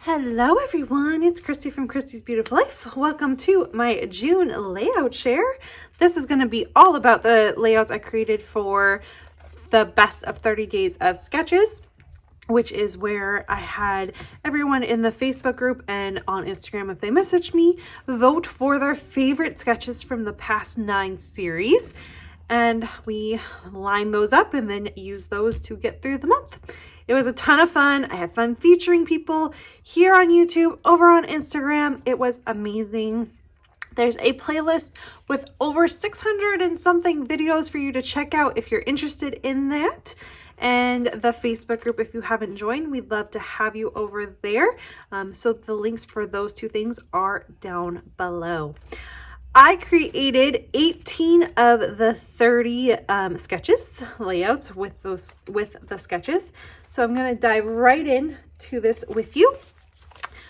Hello everyone, it's Christy from Christy's Beautiful Life. Welcome to my June layout share. This is going to be all about the layouts I created for the best of 30 days of sketches, which is where I had everyone in the Facebook group and on Instagram, if they messaged me, vote for their favorite sketches from the past 9 series. And we line those up and then use those to get through the month. It was a ton of fun. I had fun featuring people here on YouTube, over on Instagram. It was amazing. There's a playlist with over 600 and something videos for you to check out if you're interested in that. And the Facebook group, if you haven't joined, we'd love to have you over there. So the links for those two things are down below. I created 18 of the 30 sketches, layouts with the sketches. So I'm going to dive right in to this with you.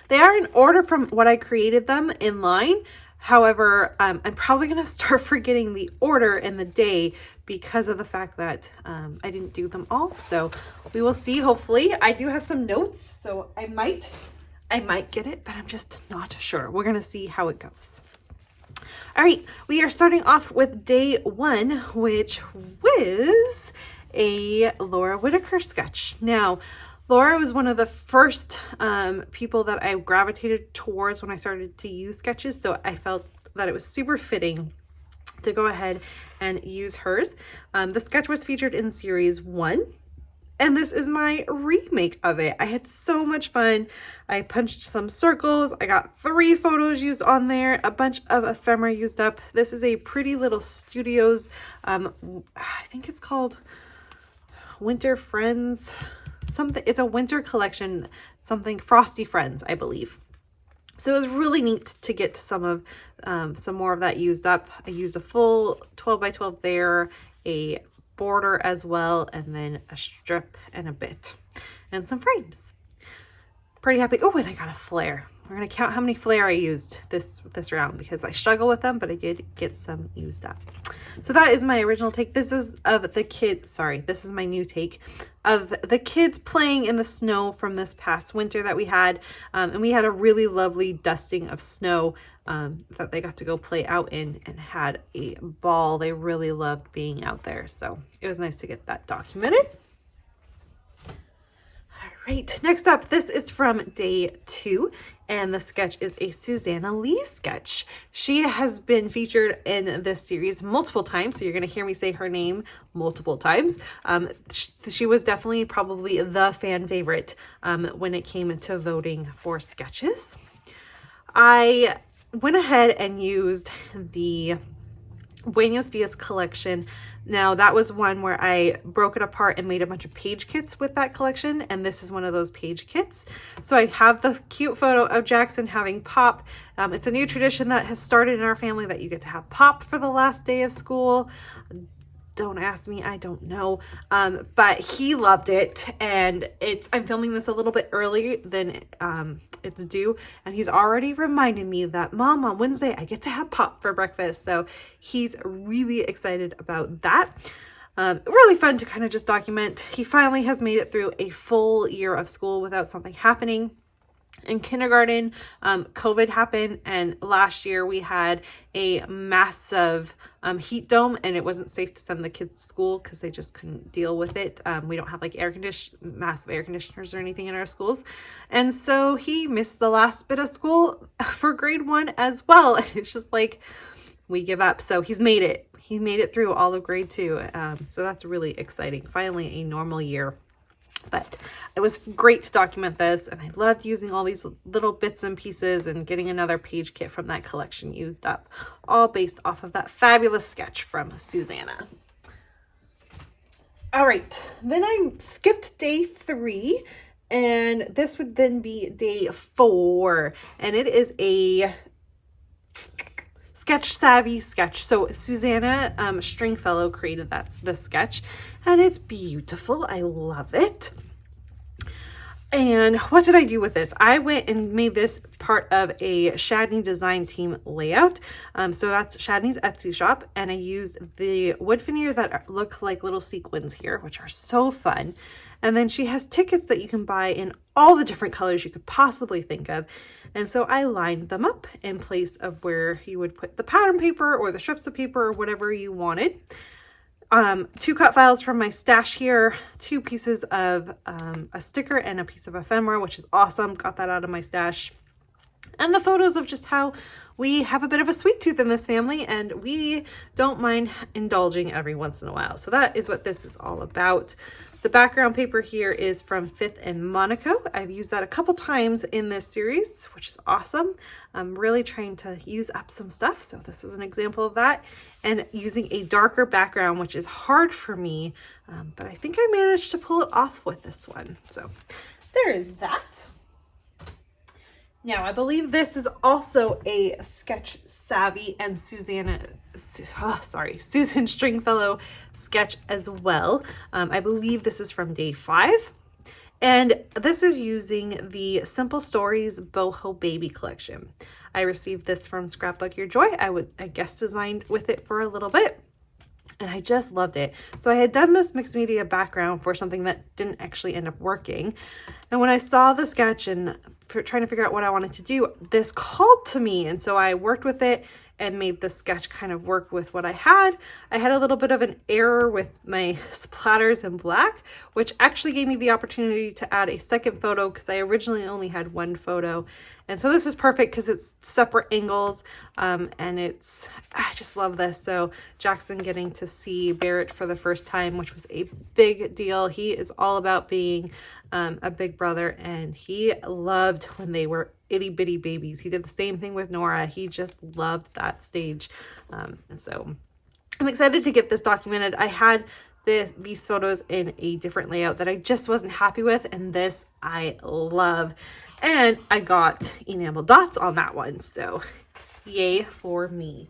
They are in order from what I created them in line. However, I'm probably going to start forgetting the order and the day because of the fact that I didn't do them all. So we will see. Hopefully, I do have some notes, so I might get it, but I'm just not sure. We're going to see how it goes. All right, we are starting off with day 1, which was a Laura Whitaker sketch. Now, Laura was one of the first people that I gravitated towards when I started to use sketches, so I felt that it was super fitting to go ahead and use hers. The sketch was featured in series 1. And this is my remake of it. I had so much fun. I punched some circles. I got 3 photos used on there, a bunch of ephemera used up. This is a Pretty Little Studios, I think it's called Winter Friends, something. It's a winter collection, something Frosty Friends, I believe. So it was really neat to get some more of that used up. I used a full 12 by 12 there, a border as well, and then a strip and a bit and some frames. Pretty happy. Oh, and I got a flare. We're gonna count how many flare I used this round because I struggle with them, but I did get some used up. So that is my original take. This is of the kids. Sorry, this is my new take of the kids playing in the snow from this past winter that we had, and we had a really lovely dusting of snow that they got to go play out in and had a ball. They really loved being out there, so it was nice to get that documented. All right, next up, this is from day 2, and the sketch is a Susanna Lee sketch. She has been featured in this series multiple times, so you're going to hear me say her name multiple times. She was definitely probably the fan favorite when it came to voting for sketches. I went ahead and used the Buenos Dias collection. Now that was one where I broke it apart and made a bunch of page kits with that collection, and this is one of those page kits. So I have the cute photo of Jackson having pop. It's a new tradition that has started in our family that you get to have pop for the last day of school. Don't ask me, I don't know. But he loved it, and I'm filming this a little bit early than it's due, and he's already reminded me that, Mom, on Wednesday I get to have pop for breakfast. So he's really excited about that. Really fun to kind of just document. He finally has made it through a full year of school without something happening. In kindergarten, COVID happened, and last year we had a massive heat dome, and it wasn't safe to send the kids to school because they just couldn't deal with it. We don't have like massive air conditioners or anything in our schools, and so he missed the last bit of school for grade 1 as well. And it's just like, we give up. So he's made it. He made it through all of grade 2. So that's really exciting. Finally, a normal year. But it was great to document this, and I loved using all these little bits and pieces and getting another page kit from that collection used up, all based off of that fabulous sketch from Susanna. All right, then I skipped day 3, and this would then be day 4, and it is a Sketch Savvy sketch. So Susanna Stringfellow created the sketch, and it's beautiful. I love it. And what did I do with this? I went and made this part of a Shadney design team layout. So that's Shadney's Etsy shop, and I used the wood veneer that look like little sequins here, which are so fun. And then she has tickets that you can buy in all the different colors you could possibly think of. And so I lined them up in place of where you would put the pattern paper or the strips of paper or whatever you wanted. 2 cut files from my stash here, 2 pieces of a sticker and a piece of ephemera, which is awesome. Got that out of my stash. And the photos of just how we have a bit of a sweet tooth in this family and we don't mind indulging every once in a while. So that is what this is all about. The background paper here is from Fifth and Monaco. I've used that a couple times in this series, which is awesome. I'm really trying to use up some stuff. So this was an example of that. And using a darker background, which is hard for me, but I think I managed to pull it off with this one. So there is that. Now, I believe this is also a Sketch Savvy and Susan Stringfellow sketch as well. I believe this is from day 5. And this is using the Simple Stories Boho Baby Collection. I received this from Scrapbook Your Joy. I guest designed with it for a little bit. And I just loved it. So I had done this mixed media background for something that didn't actually end up working. And when I saw the sketch and trying to figure out what I wanted to do, this called to me. And so I worked with it and made the sketch kind of work with what I had. I had a little bit of an error with my splatters in black, which actually gave me the opportunity to add a second photo because I originally only had 1 photo. And so this is perfect because it's separate angles and I just love this. So Jackson getting to see Barrett for the first time, which was a big deal. He is all about being a big brother and he loved when they were itty bitty babies. He did the same thing with Nora. He just loved that stage. And so I'm excited to get this documented. I had these photos in a different layout that I just wasn't happy with, and this I love. And I got enamel dots on that one, so yay for me.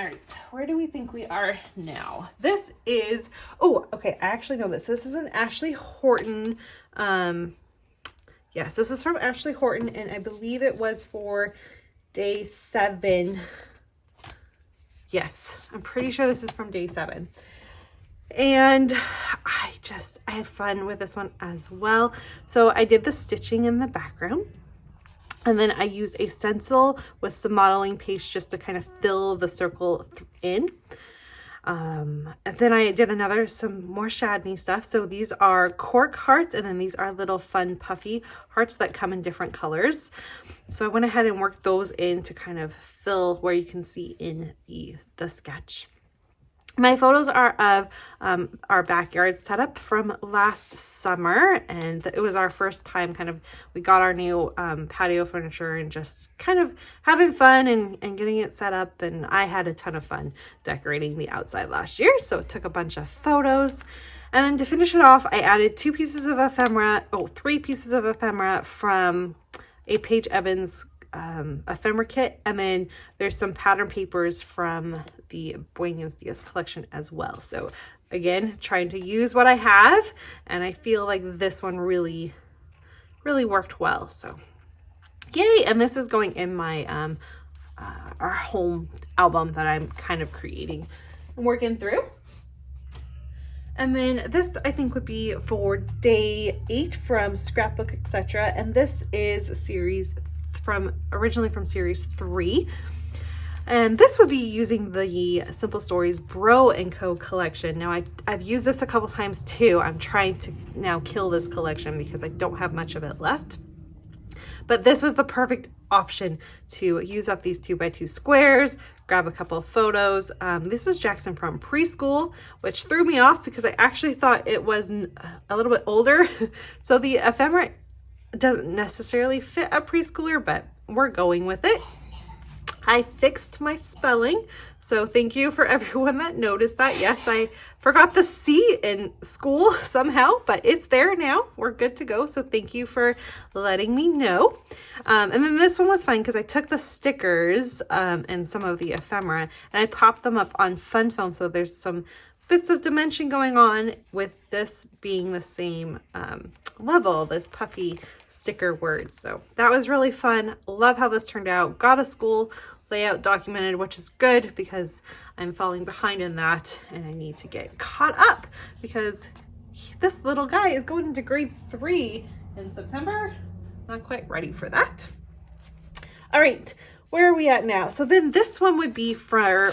All right, where do we think we are now? This is, oh, okay, I actually know this. This is an Ashley Horton. Yes, this is from Ashley Horton, and I believe it was for day 7. Yes, I'm pretty sure this is from day 7. And I had fun with this one as well. So I did the stitching in the background. And then I used a stencil with some modeling paste just to kind of fill the circle in. And then I did some more Shadney stuff. So these are cork hearts, and then these are little fun puffy hearts that come in different colors. So I went ahead and worked those in to kind of fill where you can see in the sketch. My photos are of our backyard setup from last summer, and it was our first time we got our new patio furniture and just kind of having fun and getting it set up, and I had a ton of fun decorating the outside last year, so it took a bunch of photos. And then to finish it off, I added 3 pieces of ephemera from a Paige Evans ephemera kit, and then there's some pattern papers from the Buenos Dias collection as well. So again, trying to use what I have, and I feel like this one really worked well. So yay. And this is going in my our home album that I'm kind of creating and working through. And then this I think would be for day 8 from Scrapbook Etc. And this is originally from series 3. And this would be using the Simple Stories Bro & Co collection. Now I've used this a couple times too. I'm trying to now kill this collection because I don't have much of it left. But this was the perfect option to use up these 2x2 squares, grab a couple of photos. This is Jackson from preschool, which threw me off because I actually thought it was a little bit older. So the ephemera doesn't necessarily fit a preschooler, but we're going with it. I fixed my spelling, so thank you for everyone that noticed that. Yes, I forgot the C in school somehow, but it's there now. We're good to go, so thank you for letting me know. And then this one was fun because I took the stickers and some of the ephemera and I popped them up on fun foam, so there's some bits of dimension going on with this being the same level, this puffy sticker word. So that was really fun. Love how this turned out. Got a school layout documented, which is good because I'm falling behind in that and I need to get caught up because this little guy is going into grade 3 in September. Not quite ready for that. All right, where are we at now? So then this one would be for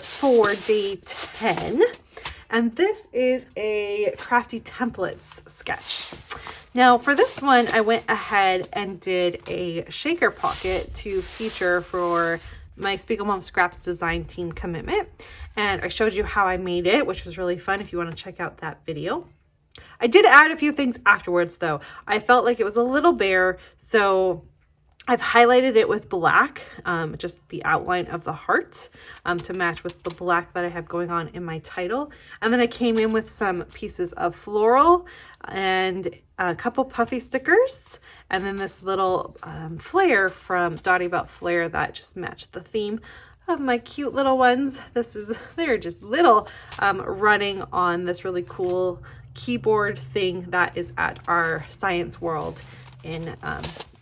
day 10. And this is a Crafty Templates sketch. Now for this one, I went ahead and did a shaker pocket to feature for my Spiegel Mom Scraps design team commitment. And I showed you how I made it, which was really fun if you want to check out that video. I did add a few things afterwards though. I felt like it was a little bare, so I've highlighted it with black, just the outline of the heart to match with the black that I have going on in my title. And then I came in with some pieces of floral and a couple puffy stickers. And then this little flare from Dottie Belt Flare that just matched the theme of my cute little ones. They're just little running on this really cool keyboard thing that is at our Science World in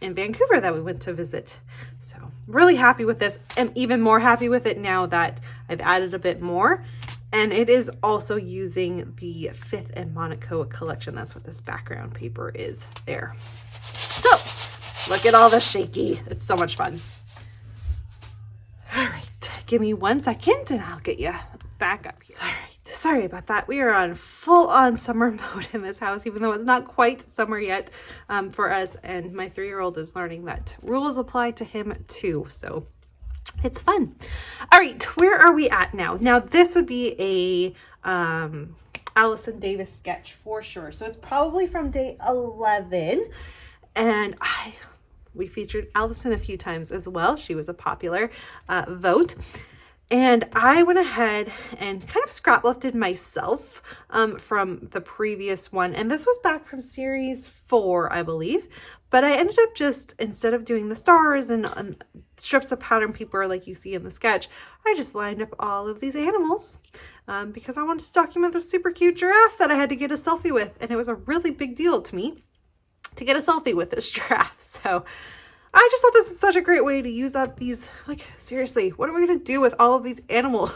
Vancouver that we went to visit. So really happy with this. I'm even more happy with it now that I've added a bit more. And it is also using the 5th and Monaco collection. That's what this background paper is there. So look at all the shaky. It's so much fun. All right, give me 1 second and I'll get you back up here. All right. Sorry about that. We are on full-on summer mode in this house, even though it's not quite summer yet for us. And my 3-year-old is learning that rules apply to him too. So it's fun. All right, where are we at now? Now this would be a Allison Davis sketch for sure. So it's probably from day 11. And we featured Allison a few times as well. She was a popular vote. And I went ahead and kind of scraplifted myself from the previous one. And this was back from series 4, I believe. But I ended up just, instead of doing the stars and strips of pattern paper like you see in the sketch, I just lined up all of these animals because I wanted to document the super cute giraffe that I had to get a selfie with. And it was a really big deal to me to get a selfie with this giraffe. So I just thought this was such a great way to use up these, like, seriously, what are we going to do with all of these animals?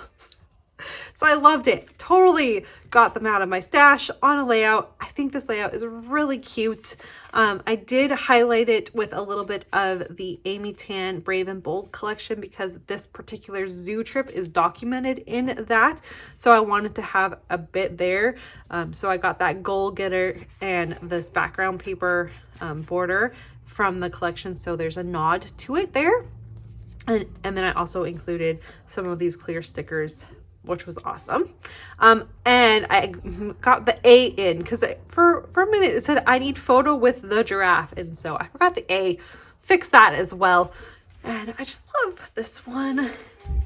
So I loved it. Totally got them out of my stash on a layout. I think this layout is really cute. I did highlight it with a little bit of the Amy Tan Brave and Bold collection because this particular zoo trip is documented in that. So I wanted to have a bit there. So I got that goal getter and this background paper border from the collection. So there's a nod to it there. And then I also included some of these clear stickers, which was awesome. And I got the A in because for a minute it said I need photo with the giraffe. And so I forgot the A, fix that as well. And I just love this one.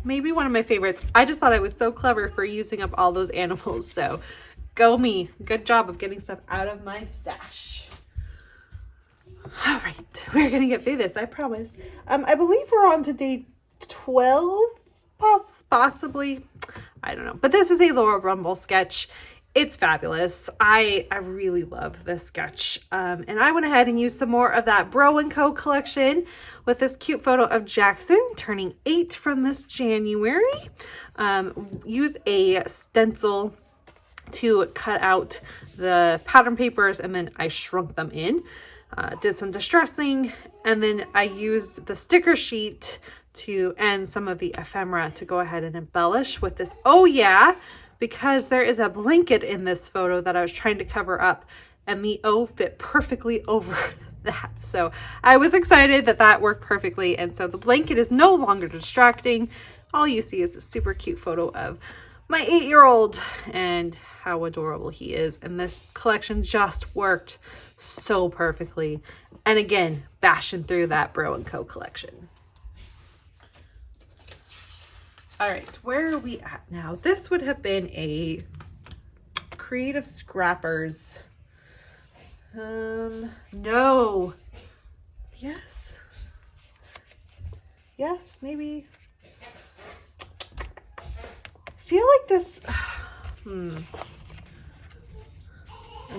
Maybe one of my favorites. I just thought I was so clever for using up all those animals. So go me. Good job of getting stuff out of my stash. All right, we're gonna get through this, I promise. I believe we're on to day 12, possibly. I don't know, but this is a Laura Rumble sketch. It's fabulous. I really love this sketch. And I went ahead and used some more of that Bro & Co collection with this cute photo of Jackson turning 8 from this January. Used a stencil to cut out the pattern papers and then I shrunk them in. Did some distressing, and then I used the sticker sheet and some of the ephemera to go ahead and embellish with this. Oh yeah, because there is a blanket in this photo that I was trying to cover up, and the O fit perfectly over that. So I was excited that that worked perfectly, and so the blanket is no longer distracting. All you see is a super cute photo of my 8-year-old and how adorable he is. And this collection just worked so perfectly. And again, bashing through that Bro & Co collection. All right, where are we at now? This would have been a Creative Scrappers. No. Yes. Yes, maybe. I feel like this, I'm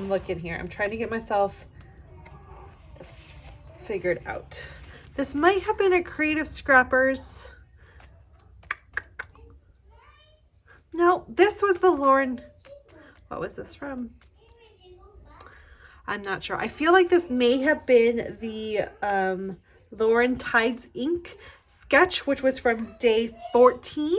looking here. I'm trying to get myself figured out. This might have been a Creative Scrappers. No, this was the Lauren. What was this from? I'm not sure. I feel like this may have been the Lauren Tides ink sketch, which was from day 14.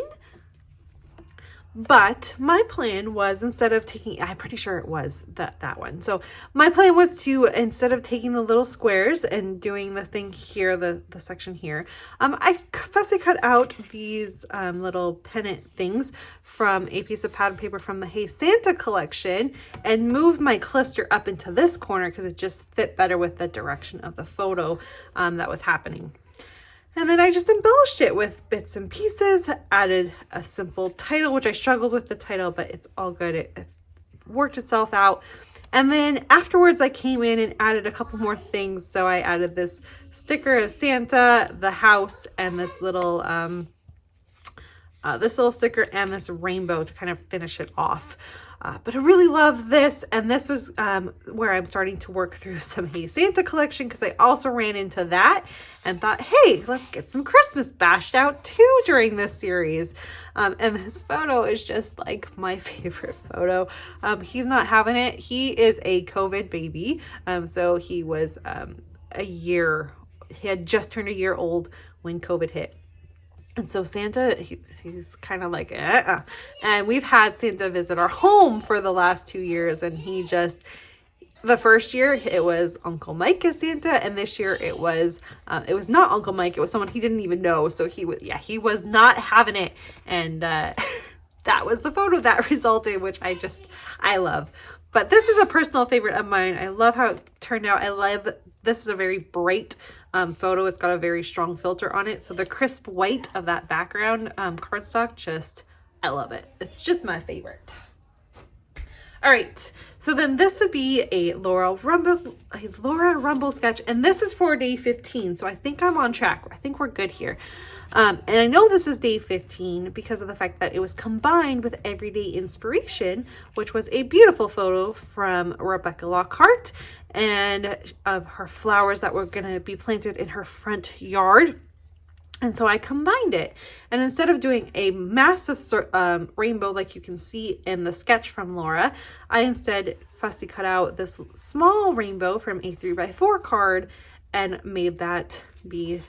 But my plan was, instead of taking, I'm pretty sure it was that one. So my plan was to, instead of taking the little squares and doing the thing here, the section here, I fussy cut out these little pennant things from a piece of pattern paper from the Hey Santa collection and moved my cluster up into this corner because it just fit better with the direction of the photo that was happening. And then I just embellished it with bits and pieces, added a simple title, which I struggled with the title, but it's all good. It worked itself out. And then afterwards I came in and added a couple more things. So I added this sticker of Santa, the house, and this little sticker and this rainbow to kind of finish it off. But I really love this, and this was where I'm starting to work through some Hey Santa collection, because I also ran into that and thought, hey, let's get some Christmas bashed out too during this series. And this photo is just like my favorite photo. He's not having it. He is a COVID baby. So he was he had just turned a year old when COVID hit. And so Santa, he's kind of like, And we've had Santa visit our home for the last 2 years. And he just, the first year it was Uncle Mike as Santa. And this year it was not Uncle Mike. It was someone he didn't even know. So he was not having it. And that was the photo that resulted, which I love. But this is a personal favorite of mine. I love how it turned out. This is a very bright photo. It's got a very strong filter on it. So the crisp white of that background cardstock, I love it. It's just my favorite. All right. So then this would be a Laura Rumble sketch. And this is for day 15. So I think I'm on track. I think we're good here. And I know this is day 15 because of the fact that it was combined with Everyday Inspiration, which was a beautiful photo from Rebecca Lockhart and of her flowers that were going to be planted in her front yard. And so I combined it. And instead of doing a massive rainbow like you can see in the sketch from Laura, I instead fussy cut out this small rainbow from a 3x4 card and made that be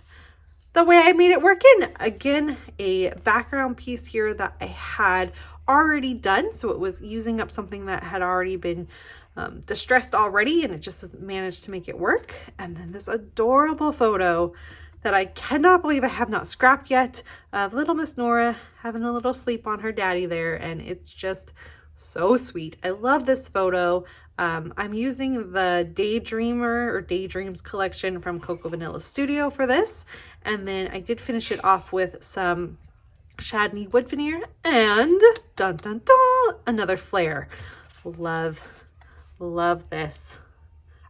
the way I made it work in. Again, a background piece here that I had already done. So it was using up something that had already been distressed already, and it just managed to make it work. And then this adorable photo that I cannot believe I have not scrapped yet of little Miss Nora having a little sleep on her daddy there. And it's just so sweet. I love this photo. I'm using the Daydreamer or Daydreams collection from Cocoa Vanilla Studio for this. And then I did finish it off with some Chardonnay wood veneer and dun dun dun, another flare. Love this.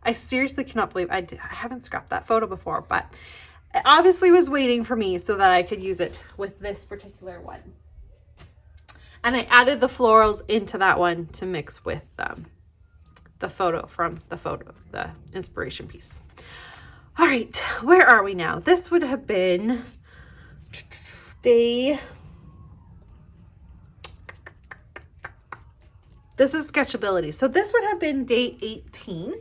I seriously cannot believe I haven't scrapped that photo before, but it obviously was waiting for me so that I could use it with this particular one. And I added the florals into that one to mix with the photo from the inspiration piece. All right, where are we now? This would have been this is Sketchability. So this would have been day 18.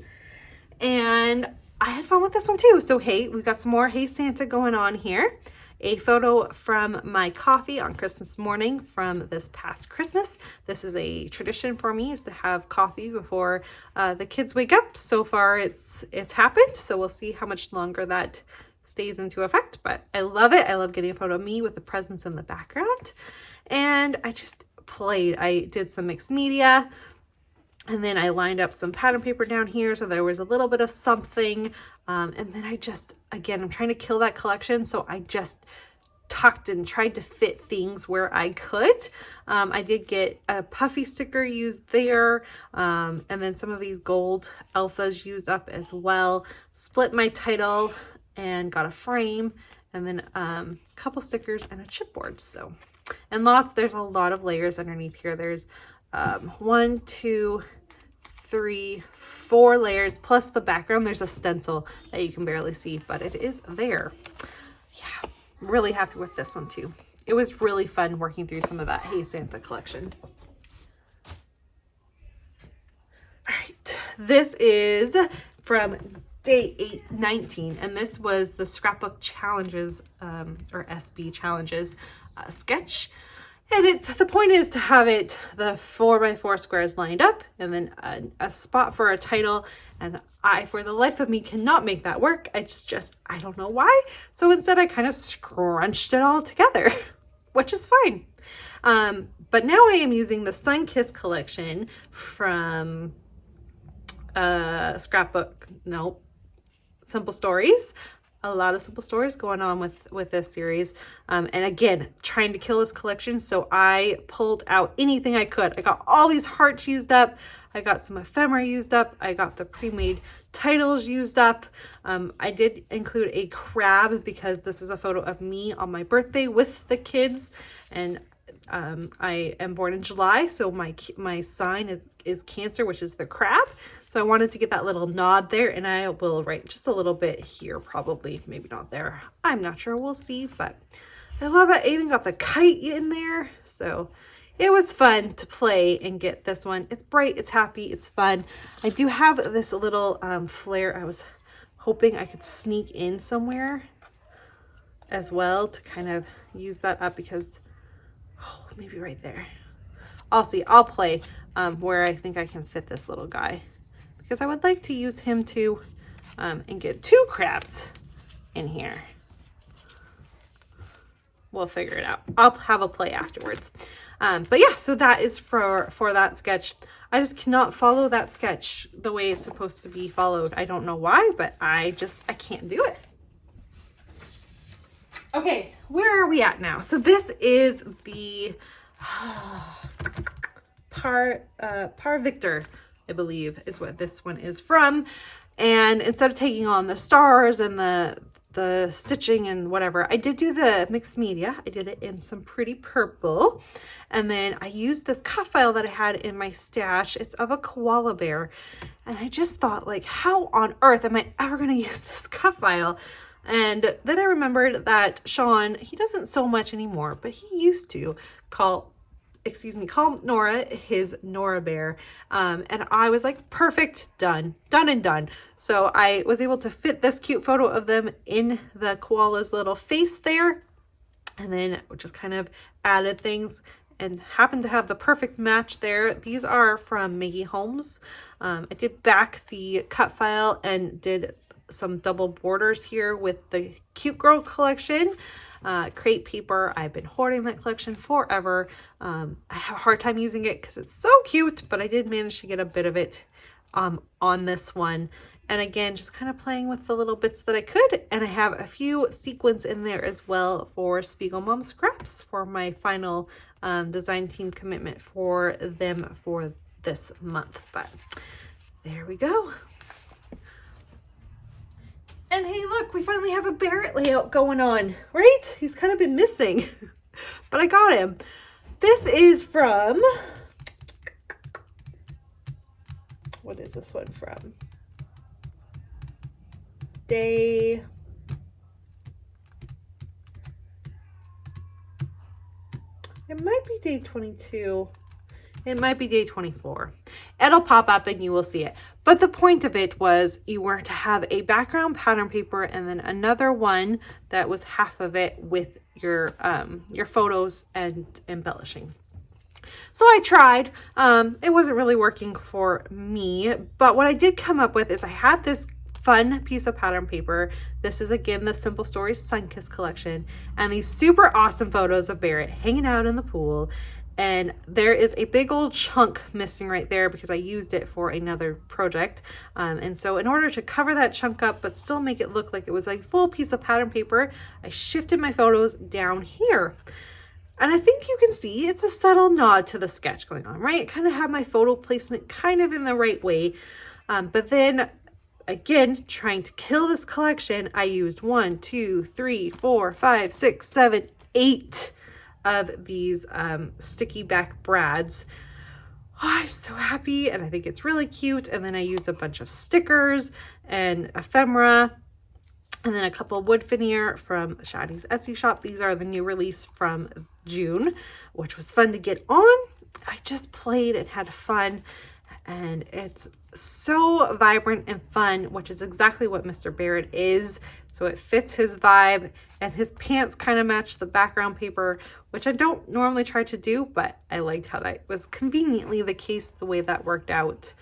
And I had fun with this one too. So hey, we've got some more Hey Santa going on here. A photo from my coffee on Christmas morning from this past Christmas. This is a tradition for me, is to have coffee before the kids wake up. So far it's happened. So we'll see how much longer that stays into effect, but I love it. I love getting a photo of me with the presents in the background. And I just played. I did some mixed media. And then I lined up some pattern paper down here, so there was a little bit of something. And then again, I'm trying to kill that collection, so I just tucked and tried to fit things where I could. I did get a puffy sticker used there, and then some of these gold alphas used up as well. Split my title and got a frame, and then a couple stickers and a chipboard. So, and there's a lot of layers underneath here. There's 1, 2, 3, 4 layers plus the background. There's a stencil that you can barely see, but it is there. Yeah, really happy with this one too. It was really fun working through some of that Hey Santa collection. All right, This is from day 19, and this was the scrapbook challenges, or SB challenges sketch. And the point is to have it, the 4x4 squares lined up, and then a spot for a title. And I, for the life of me, cannot make that work. I don't know why. So instead I kind of scrunched it all together, which is fine. But now I am using the Sun-Kissed collection from Simple Stories. A lot of Simple Stories going on with this series. And again, trying to kill this collection. So I pulled out anything I could. I got all these hearts used up. I got some ephemera used up. I got the pre-made titles used up. I did include a crab because this is a photo of me on my birthday with the kids. And I am born in July, so my sign is Cancer, which is the crab. So I wanted to get that little nod there, and I will write just a little bit here, probably, maybe not there. I'm not sure, we'll see, but I love it. I even got the kite in there, so it was fun to play and get this one. It's bright, it's happy, it's fun. I do have this little flare. I was hoping I could sneak in somewhere as well to kind of use that up because maybe right there. I'll see. I'll play where I think I can fit this little guy because I would like to use him too and get 2 crabs in here. We'll figure it out. I'll have a play afterwards. But yeah, so that is for that sketch. I just cannot follow that sketch the way it's supposed to be followed. I don't know why, but I can't do it. Okay, where are we at now? So this is the Par Victor, I believe, is what this one is from. And instead of taking on the stars and the stitching and whatever, I did do the mixed media. I did it in some pretty purple. And then I used this cut file that I had in my stash. It's of a koala bear. And I just thought, like, how on earth am I ever going to use this cut file? And then I remembered that Sean, he doesn't sew much anymore, but he used to call Nora his Nora bear. And I was like, perfect, done and done. So I was able to fit this cute photo of them in the koala's little face there. And then just kind of added things and happened to have the perfect match there. These are from Maggie Holmes. I did back the cut file and did some double borders here with the Cute Girl collection. Crepe paper. I've been hoarding that collection forever. I have a hard time using it because it's so cute, but I did manage to get a bit of it on this one. And again, just kind of playing with the little bits that I could. And I have a few sequins in there as well for Spiegel Mom Scraps for my final design team commitment for them for this month. But there we go. And hey, look, we finally have a Barrett layout going on, right? He's kind of been missing, but I got him. This is from, what is this one from? Day, it might be day 22. It might be day 24. It'll pop up and you will see it. But the point of it was you were to have a background pattern paper and then another one that was half of it with your photos and embellishing. So I tried. It wasn't really working for me. But what I did come up with is I had this fun piece of pattern paper. This is again the Simple Stories Sun-Kissed collection. And these super awesome photos of Barrett hanging out in the pool. And there is a big old chunk missing right there because I used it for another project. And so in order to cover that chunk up, but still make it look like it was a full piece of pattern paper, I shifted my photos down here. And I think you can see it's a subtle nod to the sketch going on, right? It kind of had my photo placement kind of in the right way. But then again, trying to kill this collection, I used 1, 2, 3, 4, 5, 6, 7, 8 of these sticky back brads. Oh, I'm so happy, and I think it's really cute. And then I used a bunch of stickers and ephemera, and then a couple of wood veneer from Shadi's Etsy shop. These are the new release from June, which was fun to get on. I just played and had fun, and it's so vibrant and fun, which is exactly what Mr. Barrett is. So it fits his vibe, and his pants kind of match the background paper, which I don't normally try to do, but I liked how that was conveniently the case, the way that worked out.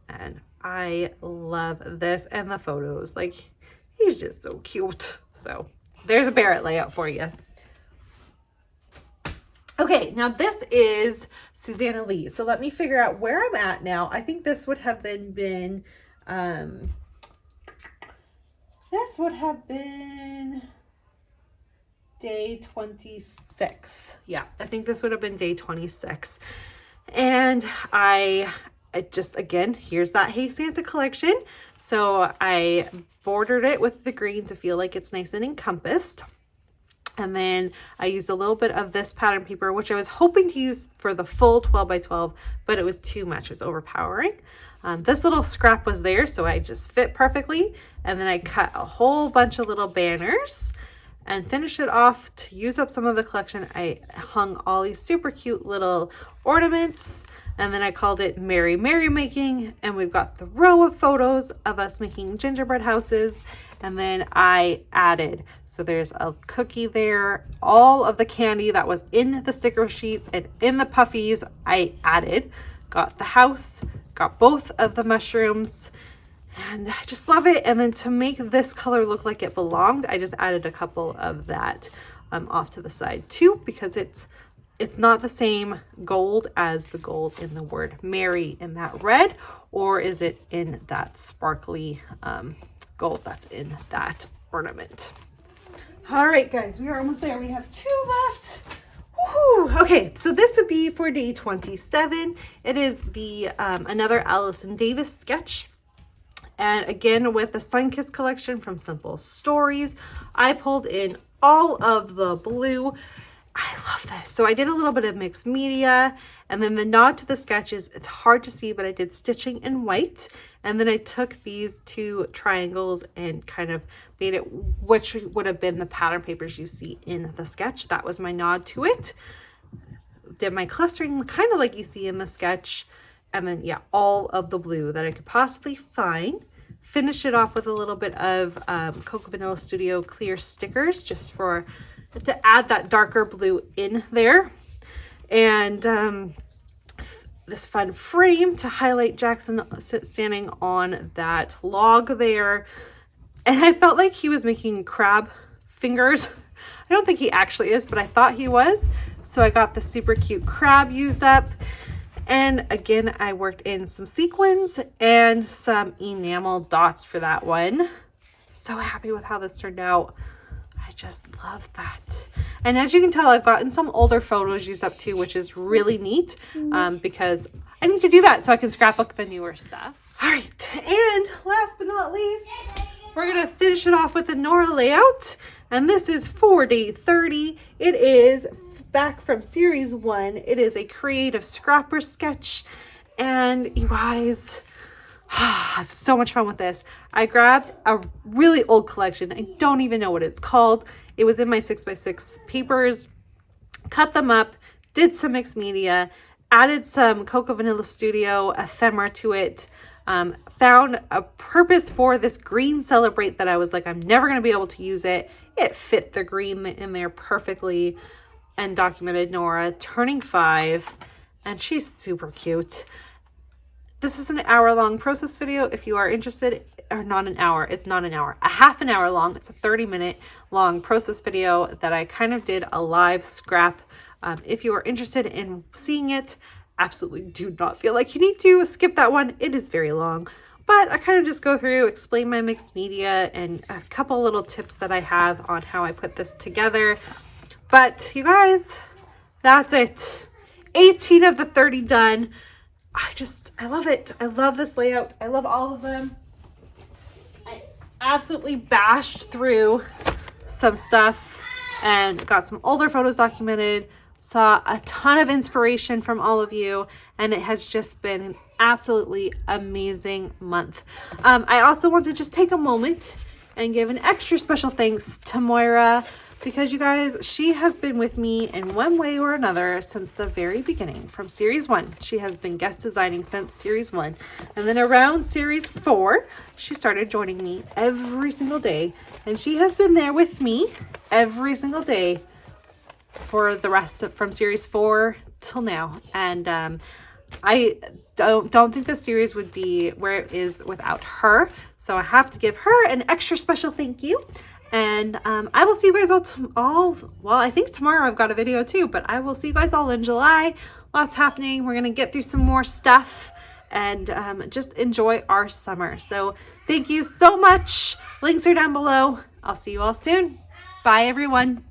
And I love this and the photos. Like, he's just so cute. So there's a Barrett layout for you. Okay, now this is Susanna Lee. So let me figure out where I'm at now. I think this would have been day 26. Yeah, I think this would have been day 26. And I just, again, here's that Hey Santa collection. So I bordered it with the green to feel like it's nice and encompassed. And then I used a little bit of this pattern paper, which I was hoping to use for the full 12 by 12, but it was too much. It was overpowering. This little scrap was there, so I just fit perfectly. And then I cut a whole bunch of little banners and finished it off to use up some of the collection. I hung all these super cute little ornaments, and then I called it Merry Merry Making. And we've got the row of photos of us making gingerbread houses. And then I added, so there's a cookie there, all of the candy that was in the sticker sheets and in the puffies I added, got the house, got both of the mushrooms, and I just love it. And then to make this color look like it belonged, I just added a couple of that off to the side too, because it's not the same gold as the gold in the word Merry in that red, or is it in that sparkly gold that's in that ornament. All right, guys, we are almost there. We have 2 left. Woohoo! Okay, so this would be for day 27. It is the another Allison Davis sketch. And again, with the Sunkiss collection from Simple Stories, I pulled in all of the blue. I love this. So I did a little bit of mixed media, and then the nod to the sketches, it's hard to see, but I did stitching in white. And then I took these 2 triangles and kind of made it, which would have been the pattern papers you see in the sketch. That was my nod to it. Did my clustering kind of like you see in the sketch. And then, yeah, all of the blue that I could possibly find. Finish it off with a little bit of Cocoa Vanilla Studio clear stickers, just for to add that darker blue in there. And this fun frame to highlight Jackson standing on that log there. And I felt like he was making crab fingers. I don't think he actually is, but I thought he was. So I got the super cute crab used up. And again, I worked in some sequins and some enamel dots for that one. So happy with how this turned out. I just love that. And as you can tell, I've gotten some older photos used up too, which is really neat because I need to do that so I can scrapbook the newer stuff. All right, and last but not least, we're gonna finish it off with the Nora layout. And this is for day 30. It is back from series 1. It is a creative scrapper sketch. And you guys, I have so much fun with this. I grabbed a really old collection. I don't even know what it's called. It was in my 6x6 papers, cut them up, did some mixed media, added some Cocoa Vanilla Studio ephemera to it, found a purpose for this green Celebrate that I was like, I'm never going to be able to use it. It fit the green in there perfectly, and documented Nora turning 5, and she's super cute. This is an hour-long process video if you are interested, or not an hour, it's not an hour, a half an hour long. It's a 30-minute long process video that I kind of did a live scrap. If you are interested in seeing it, absolutely do not feel like you need to skip that one. It is very long, but I kind of just go through, explain my mixed media and a couple little tips that I have on how I put this together. But you guys, that's it. 18 of the 30 done. I love it. I love this layout. I love all of them. I absolutely bashed through some stuff and got some older photos documented, saw a ton of inspiration from all of you, and it has just been an absolutely amazing month. I also want to just take a moment and give an extra special thanks to Moira because you guys, she has been with me in one way or another since the very beginning. From series 1, she has been guest designing since series 1, and then around series 4 she started joining me every single day, and she has been there with me every single day for the rest of from series 4 till now. And I don't think the series would be where it is without her, so I have to give her an extra special thank you. And I will see you guys all well, I think tomorrow I've got a video too, but I will see you guys all in July. Lots happening. We're gonna get through some more stuff and just enjoy our summer. So thank you so much. Links are down below. I'll see you all soon. Bye everyone.